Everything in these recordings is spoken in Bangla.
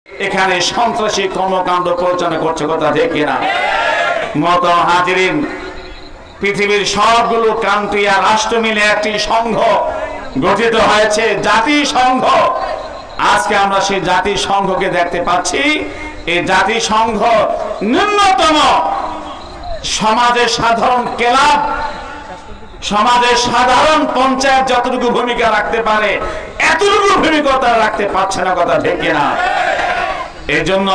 এখানে সন্ত্রাসী কর্মকাণ্ড পরিচালনা করছে, কথা ঠিক কিনা? মোহতারাম হাজিরিন, পৃথিবীর সবগুলো কান্ট্রি আর রাষ্ট্র মিলে একটি সংঘ গঠিত হয়েছে, জাতিসংঘ। আজকে আমরা সেই জাতিসংঘকে দেখতে পাচ্ছি। এই জাতিসংঘ ন্যূনতম সমাজের সাধারণ ক্লাব, সমাজের সাধারণ পঞ্চায়েত যতটুকু ভূমিকা রাখতে পারে এতটুকু ভূমিকা তারা রাখতে পারছে না, কথা ঠিক কিনা? এই জন্য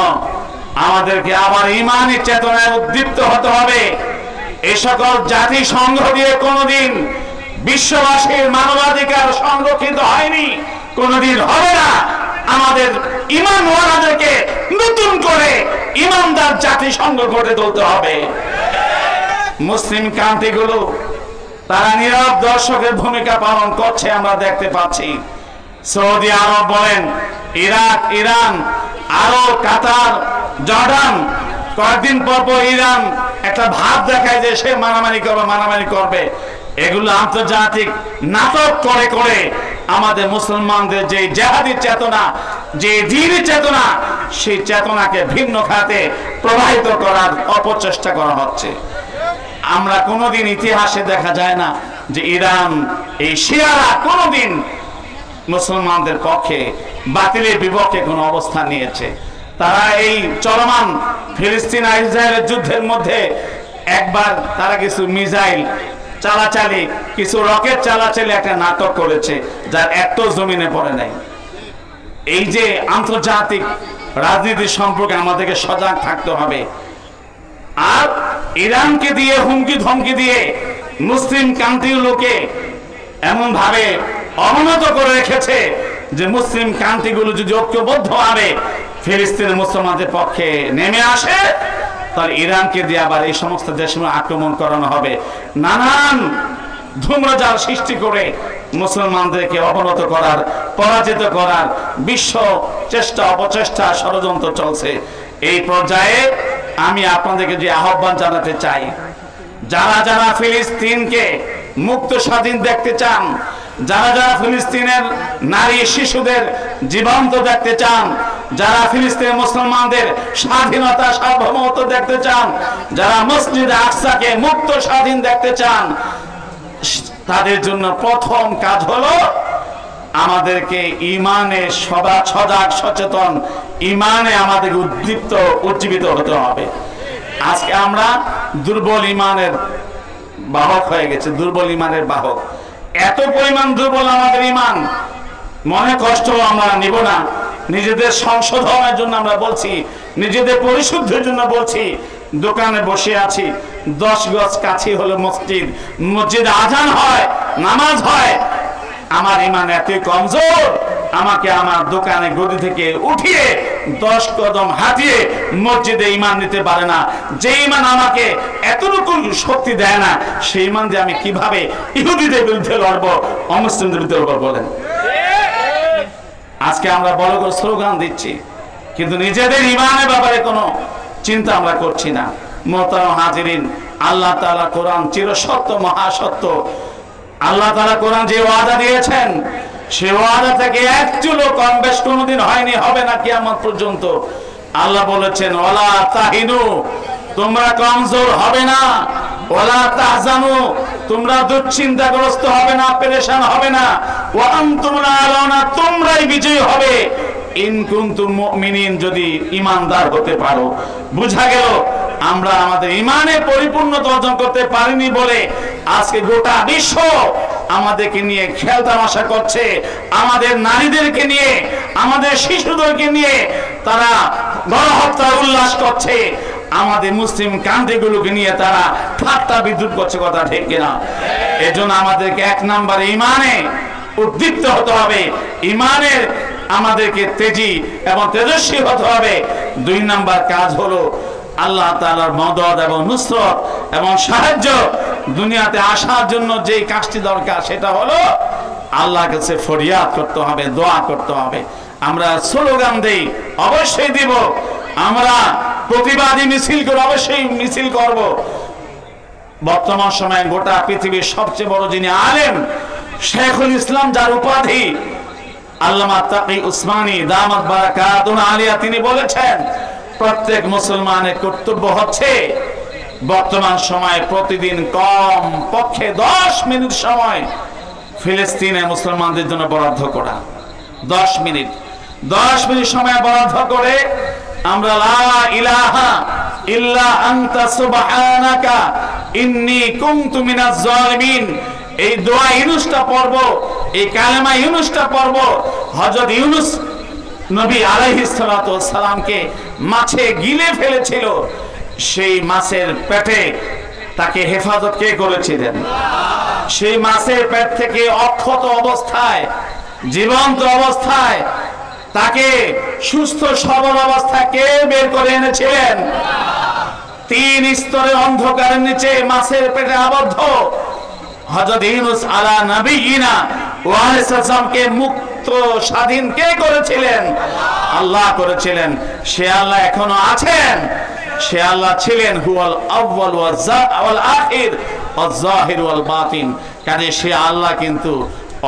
আমাদেরকে আবার ইমানি চেতনায় উদ্দীপ্ত হতে হবে। এই সকল জাতিসংঘ দিয়ে কোনোদিন বিশ্ববাসীর মানবাধিকার সংরক্ষিত হয়নি, কোনোদিন হবে না। আমাদের ইমানওয়ালাদেরকে নতুন করে ইমানদার জাতিসংঘ গড়ে তুলতে হবে। মুসলিম কান্ট্রিগুলো তারা নীরব দর্শকের ভূমিকা পালন করছে, আমরা দেখতে পাচ্ছি। সৌদি আরব বলেন, ইরাক, ইরান, আরব, কাতার, জর্ডান, কয়েকদিন পর পর ইরান একটা ভাব দেখায় যে সে মারামারি করবে। এগুলো আন্তর্জাতিক নাটক করে করে আমাদের মুসলমানদের যে জিহাদি চেতনা, যে দ্বীনি চেতনা, সেই চেতনাকে ভিন্ন খাতে প্রবাহিত করার অপচেষ্টা করা হচ্ছে। আমরা কোনোদিন ইতিহাসে দেখা যায় না যে ইরান, এই শিয়ারা কোনোদিন মুসলমানদের পক্ষে, বাতিলের বিপক্ষে কোনো অবস্থান নিয়েছে। তারা এই চলমান ফিলিস্তিন আর ইসরায়েলের যুদ্ধের মধ্যে একবার তারা কিছু মিসাইল চালাচালি, কিছু রকেট চালাচালি একটা নাটক করেছে, যার একটু জমিনে পড়ে নাই। এই যে আন্তর্জাতিক রাজনীতি সম্পর্কে আমাদেরকে সজাগ থাকতে হবে। আর ইরানকে দিয়ে হুমকি ধমকি দিয়ে মুসলিম কান্ট্রিগুলোকে এমন ভাবে অবনত করে রেখেছে যে মুসলিম কান্ট্রিগুলো যদি ঐক্যবদ্ধভাবে ফিলিস্তিনের মুসলমানদের পক্ষে নেমে আসে, তাহলে ইরানকে দিয়ে আবার এই সমস্ত দেশগুলো আক্রমণ করানো হবে। নানান ধূম্রজাল সৃষ্টি করে মুসলমানদেরকে অবনত করার, পরাজিত করার বিশ্ব চেষ্টা, অপচেষ্টা, ষড়যন্ত্র চলছে। এই পর্যায়ে আমি আপনাদেরকে যে আহ্বান জানাতে চাই, যারা যারা ফিলিস্তিনকে মুক্ত স্বাধীন দেখতে চান, যারা যারা ফিলিস্তিনের নারী শিশুদের জীবন্ত দেখতে চান, যারা ফিলিস্তিনের মুসলমানদের স্বাধীনতা, সার্বভৌমত্ব দেখতে চান, যারা মসজিদ আকসাকে মুক্ত স্বাধীন দেখতে চান, তাদের জন্য প্রথম কাজ হলো আমাদেরকে ইমানে সজাগ, সচেতন, ইমানে আমাদের উদ্দীপ্ত, উজ্জীবিত হতে হবে। আজকে আমরা দুর্বল ইমানের বাহক হয়ে গেছে, দুর্বল ইমানের বাহক। এত পরিমাণ দুর্বল আমাদের ইমান, মনে কষ্ট আমরা নিব না। নিজেদের সংশোধনের জন্য আমরা বলছি, নিজেদের পরিশুদ্ধির জন্য বলছি। দোকানে বসে আছি, 10 গজ কাছে হলো মসজিদ, মসজিদে আজান হয়, নামাজ হয়, আমার ইমান এতই কমজোর, আমাকে আমার দোকানে গদি থেকে উঠিয়ে 10 কদম হাঁটিয়ে মসজিদে ইমান নিতে পারে না। যে ইমান আমাকে এতটুকু শক্তি দেয় না, সেই ইমান দিয়ে আমি কিভাবে ইহুদিদের বিরুদ্ধে লড়বো, অমুসলিমদের বিরুদ্ধে লড়বো বলেন? আজকে আমরা বড় করে স্লোগান দিচ্ছি, কিন্তু নিজেদের ইমানের ব্যাপারে কোনো চিন্তা আমরা করছি না। মোহতারাম হাজিরিন, আল্লাহ তাআলা কোরআন চিরসত্য, মহাসত্য। আল্লাহ তাআলা কোরআন যে ওয়াদা দিয়েছেন, সে ওয়াদা থেকে একচুলও কম বেশ কোনোদিন হয়নি, হবে না কিয়ামত পর্যন্ত। আল্লাহ বলেছেন, ওয়ালা তাহিনু, তোমরা কমজোর হবে না, ওয়ালা তাহজানু, তোমরা দুশ্চিন্তাগ্রস্ত হবে না, পেরেশান হবে না, ওয়া আনতুমুল আলাউনা, তোমরাই বিজয়ী হবে, ইন কুনতুম মুমিনিন, যদি ঈমানদার হতে পারো। বুঝা গেল আমরা আমাদের ঈমানে পরিপূর্ণতা অর্জন করতে পারিনি বলে আজকে গোটা বিশ্ব আমাদেরকে নিয়ে খেল তামাশা করছে, আমাদের নারীদেরকে নিয়ে, আমাদের শিশুদেরকে নিয়ে তারা গণহত্যা উল্লাস করছে, আমাদের মুসলিম কান্ট্রিগুলোকে নিয়ে তারা ঠাট্টা বিদ্রুপ করছে, কথা ঠিক কিনা? এজন্য আমাদেরকে 1 নম্বরে ঈমানে উদ্দীপ্ত হতে হবে, ঈমানের আমাদেরকে তেজি এবং তেজস্বী হতে হবে। 2 নম্বর কাজ হলো আল্লাহ তাআলার মদদ এবং নুসরত এবং সাহায্য দুনিয়াতে আসার জন্য যে কাজটি দরকার, সেটা হলো আল্লাহর কাছে ফরিয়াদ করতে হবে, দোয়া করতে হবে। আমরা স্লোগান দেই, অবশ্যই দিব। আমরা প্রতিবাদী মিছিল করে অবশ্যই মিছিল করব। বর্তমান সময়ে গোটা পৃথিবীর সবচেয়ে বড় যিনি আলেম, শেখুল ইসলাম, যার উপাধি আল্লামা তাকি উসমানী দামাত বারাকাতুহু আলিয়া তিনি বলেছেন, প্রত্যেক মুসলমানের কর্তব্য হচ্ছে বর্তমান সময়ে প্রতিদিন কম পক্ষে 10 মিনিট সময় ফিলিস্তিনে মুসলমানদের জন্য বরাদ্দ করা। 10 মিনিট সময় বরাদ্দ করে আমরা লা ইলাহা ইল্লা আনতা সুবহানাকা ইন্নী কুনতু মিনাজ জালিমিন এই দোয়া ইউনূসটা পড়ব, এই কালেমা ইউনূসটা পড়ব। হযরত ইউনূস নবী আলাইহিস সালাতু ওয়াস সালামকে মাছে গিলে ফেলেছিল, সেই মাছের পেটে তাকে হেফাজত কে করেছিলেন? সেই মাছের পেট থেকে অক্ষত অবস্থায়, জীবন্ত অবস্থায় তাকে সুস্থ সবল অবস্থায় কে বের করে এনেছিলেন? 3 স্তরে অন্ধকারের নিচে মাছের পেটে আবদ্ধ হযরত ইউনূস আলা নবিয়িনা ওয়া আলাইহিস সালামকে মুক্ত স্বাধীন কে করেছিলেন? আল্লাহ করেছিলেন। সে আল্লাহ এখনো আছেন। সে আল্লাহ ছিলেন হুয়াল আউয়াল ওয়াল আখির ওয়াজ জাহির ওয়াল বাতিন। কাজে সে আল্লাহ কিন্তু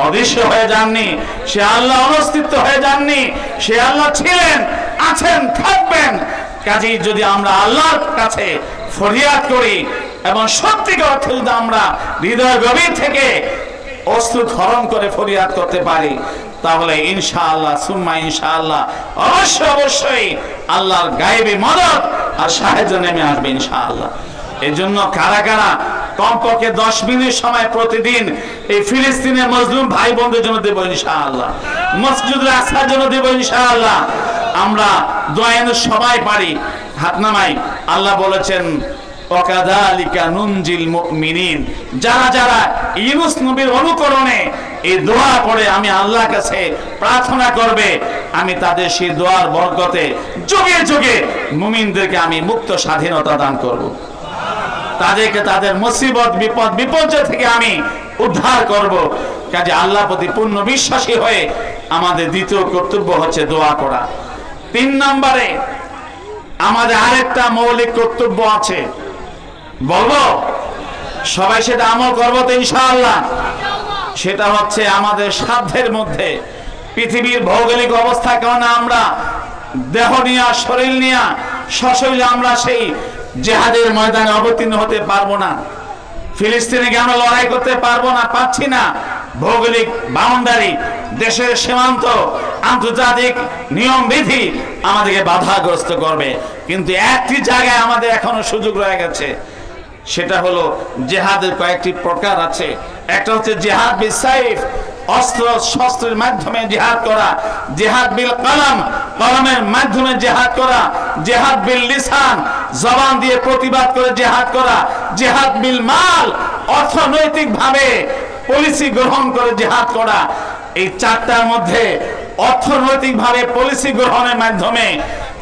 অদৃশ্য হয়ে যাননি, সে আল্লাহ অনস্তিত্ব হয়ে যাননি। সে আল্লাহ ছিলেন, আছেন, থাকবেন। কাজে যদি আমরা আল্লাহর কাছে ফরিয়াদ করি এবং সত্যিকার অর্থে যদি আমরা হৃদয় গভীর থেকে অশ্রু খরণ করে ফরিয়াদ করতে পারি, তাহলে ইনশাআল্লাহ সুম্মা ইনশাআল্লাহ অবশ্যই আল্লাহর গায়েবী মদদ আর সাহায্য নেমে আসবে ইনশাআল্লাহ। এই জন্য কারা কারা কমপক্ষে 10 মিনিট সময় প্রতিদিন এই ফিলিস্তিনের মজলুম ভাই বোনদের জন্য দেব ইনশাআল্লাহ, মসজিদুল আকসার জন্য দেব ইনশাআল্লাহ। আমরা দোয়া সবাই পারি, হাত নামাই। আল্লাহ বলেছেন ওয়াকাযালিকা নুনজিল মুমিনিন, যারা যারা ইউনূস নবীর অনুকরণে এই দোয়া পড়ে আমি আল্লাহর কাছে প্রার্থনা করবে, আমি তাদের সেই দোয়ার বরকতে যুগে যুগে মুমিনদেরকে আমি মুক্ত স্বাধীনতা দান করব। তাদেরকে তাদের মুসিবত বিপদ বিপর্যয় থেকে আমি উদ্ধার করব। কাজে আল্লাহর প্রতি পূর্ণ বিশ্বাসী হয়ে আমাদের দ্বিতীয় কর্তব্য হচ্ছে দোয়া করা। 3 নম্বরে আমাদের আরেকটা মৌলিক কর্তব্য আছে, বলবো সবাই সেটা আমল করবো তো ইনশাআল্লাহ। সেটা হচ্ছে আমাদের সাধ্যের মধ্যে পৃথিবীর ভৌগোলিক অবস্থার কারণে আমরা দেহ নিয়া শরীর নিয়া সশরীরে আমরা সেই জিহাদের ময়দানে অবতীর্ণ হতে পারবো না। ফিলিস্তিনে গিয়ে আমরা লড়াই করতে পারবো না, পাচ্ছি না। ভৌগোলিক বাউন্ডারি, দেশের সীমান্ত, আন্তর্জাতিক নিয়ম বিধি আমাদেরকে বাধাগ্রস্ত করবে। কিন্তু একটি জায়গায় আমাদের এখনো সুযোগ রয়ে গেছে, সেটা হলো জিহাদের কয়েকটি প্রকার আছে। একটা হচ্ছে জিহাদ বিল সাইফ, অস্ত্র শস্ত্রের মাধ্যমে জিহাদ করা, জিহাদ বিল কলম, কলমের মাধ্যমে জিহাদ করা, জিহাদ বিল লিসান, জবান দিয়ে প্রতিবাদ করে জিহাদ করা, জিহাদ বিল মাল, অর্থনৈতিক ভাবে পলিসি গ্রহণ করে জিহাদ করা। এই 4টার মধ্যে অর্থনৈতিক ভাবে পলিসি গ্রহণের মাধ্যমে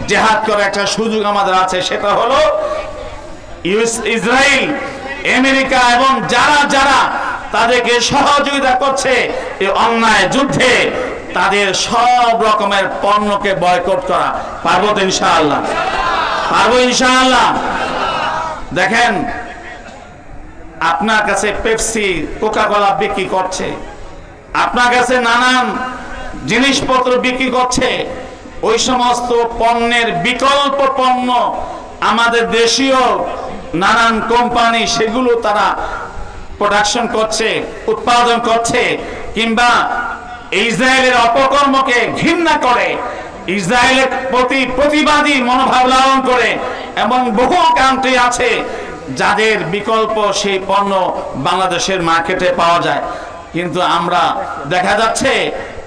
জিহাদ করার একটা সুযোগ আমাদের আছে। সেটা হলো ইসরায়েল, আমেরিকা এবং যারা যারা তাদেরকে সহযোগিতা করছে এই অন্যায় যুদ্ধে, তাদের সব রকমের পণ্যকে বয়কট করা। পারবো তো ইনশাআল্লাহ? পারবো ইনশাআল্লাহ। দেখেন, আপনার কাছে পেপসি, কোকা-কোলা বিক্রি করছে, আপনার কাছে নানান জিনিসপত্র বিক্রি করছে। ওই সমস্ত পণ্যের বিকল্প পণ্য আমাদের দেশীয় নানান কোম্পানি সেগুলো তারা প্রোডাকশন করছে, উৎপাদন করছে, কিংবা ইসরায়েলের অপকর্মকে ঘৃণা করে, ইসরায়েলের প্রতি প্রতিবাদী মনোভাব লালন করে। এবং বহু কান্ট্রি আছে যাদের বিকল্প সেই পণ্য বাংলাদেশের মার্কেটে পাওয়া যায়। কিন্তু আমরা দেখা যাচ্ছে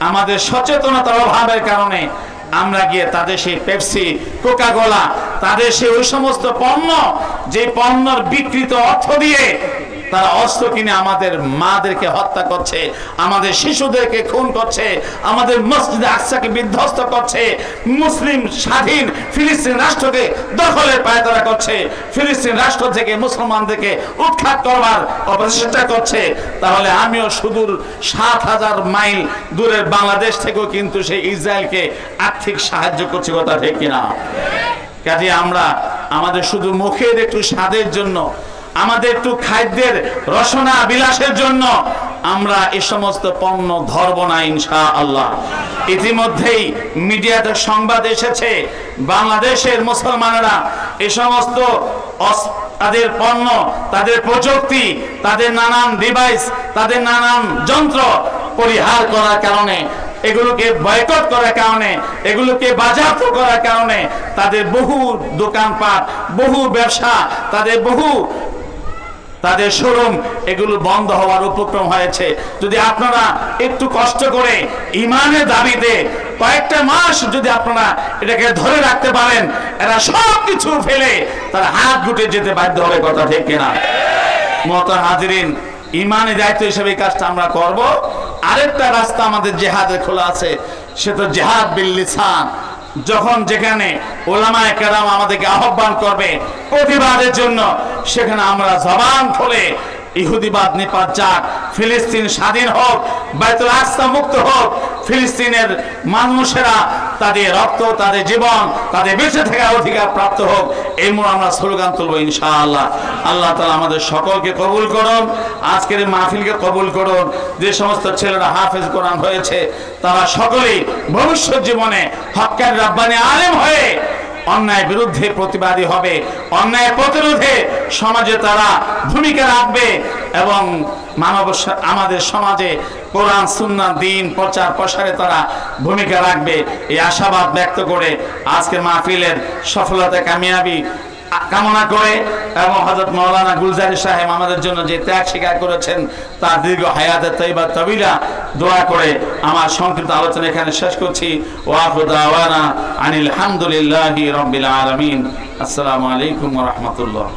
আমাদের সচেতনতার অভাবের কারণে আমরা গিয়ে তাদের সেই পেপসি, কোকা-কোলা, তাদের সেই ওই সমস্ত পণ্য, যে পণ্যর বিকৃত অর্থ দিয়ে তারা অস্ত্র কিনে আমাদের মাদেরকে হত্যা করছে, আমাদের শিশুদেরকে খুন করছে, আমাদের মসজিদে আকসাকে বিধ্বস্ত করছে, মুসলিম স্বাধীন ফিলিস্তিন রাষ্ট্রকে দখলের পায়তারা করছে, ফিলিস্তিন রাষ্ট্র থেকে মুসলমানদেরকে উৎখাত করবার অপচেষ্টা করছে। তাহলে আমিও সুদূর 7000 মাইল দূরের বাংলাদেশ থেকেও কিন্তু সেই ইসরায়েলকে আর্থিক সাহায্য করছি, কথা ঠিক কিনা? কাজে আমরা আমাদের শুধু মুখের একটু স্বাদের জন্য, আমাদের একটু খাদ্যের রসনা বিলাসের জন্য আমরা এই সমস্ত পণ্য ধরব না ইনশাআল্লাহ। ইতিমধ্যেই মিডিয়াতে সংবাদ এসেছে বাংলাদেশের মুসলমানেরা এই সমস্ত তাদের পণ্য, তাদের প্রযুক্তি, তাদের নানান ডিভাইস, তাদের নানান যন্ত্র পরিহার করার কারণে, এগুলোকে বয়কট করার কারণে, এগুলোকে বাজেয়াপ্ত করার কারণে তাদের বহু দোকানপাট, বহু ব্যবসা, তাদের শোরুম এগুলো বন্ধ হওয়ার উপক্রম হয়েছে। যদি আপনারা একটু কষ্ট করে ইমানের দাবিতে কয়েকটা মাস যদি আপনারা এটাকে ধরে রাখতে পারেন, এরা সব কিছু ফেলে তারা হাত গুটে যেতে বাধ্য হবে, কথা ঠিক কিনা? মুহতারাম হাজিরিন, ইমানের দায়িত্ব হিসেবে এই কাজটা আমরা করব। আরেকটা রাস্তা আমাদের জিহাদের খোলা আছে, সে তো জিহাদ বিল লিসান। যখন যেখানে ওলামায়ে কেরাম আমাদেরকে আহ্বান করবে প্রতিবাদের জন্য, সেখানে আমরা জবান খুলে ইহুদিবাদ নিপাত যাক, ফিলিস্তিন স্বাধীন হোক, বাইতুল আকসা মুক্ত হোক, ফিলিস্তিনের মানুষেরা তাদের রক্ত, তাদের জীবন, তাদের বেঁচে থাকার অধিকার প্রাপ্ত হোক, এই মনে আমরা স্লোগান তুলব ইনশাআল্লাহ। আল্লাহ তাআলা আমাদের সকলকে কবুল করুন, আজকের এই মাহফিলকে কবুল করুন। যে সমস্ত ছেলেরা হাফেজ কোরআন হয়েছে তারা সকলেই ভবিষ্যৎ জীবনে হক্কানি রাব্বানি আলেম হয়ে অন্যায় বিরুদ্ধে প্রতিবাদী হবে, অন্যায় প্রতিরোধে সমাজে তারা ভূমিকা রাখবে এবং আমাদের সমাজে কোরআন সুন্নাহ দ্বীন প্রচার প্রসারে তারা ভূমিকা রাখবে, এই আশাবাদ ব্যক্ত করে আজকের মাহফিলের সফলতা কামিয়াবি কামনা করে এবং হযরত মাওলানা গুলজারি সাহেব আমাদের জন্য যে ত্যাগ স্বীকার করেছেন তার দীর্ঘ হায়াতে তৈবা তবিলা দোয়া করে আমার সংক্ষিপ্ত আলোচনা এখানে শেষ করছি। ওয়া আখিরু দাওয়ানা আনিল হামদুলিল্লাহি রাব্বিল আলামিন। আসসালামু আলাইকুম ওয়া রাহমাতুল্লাহ।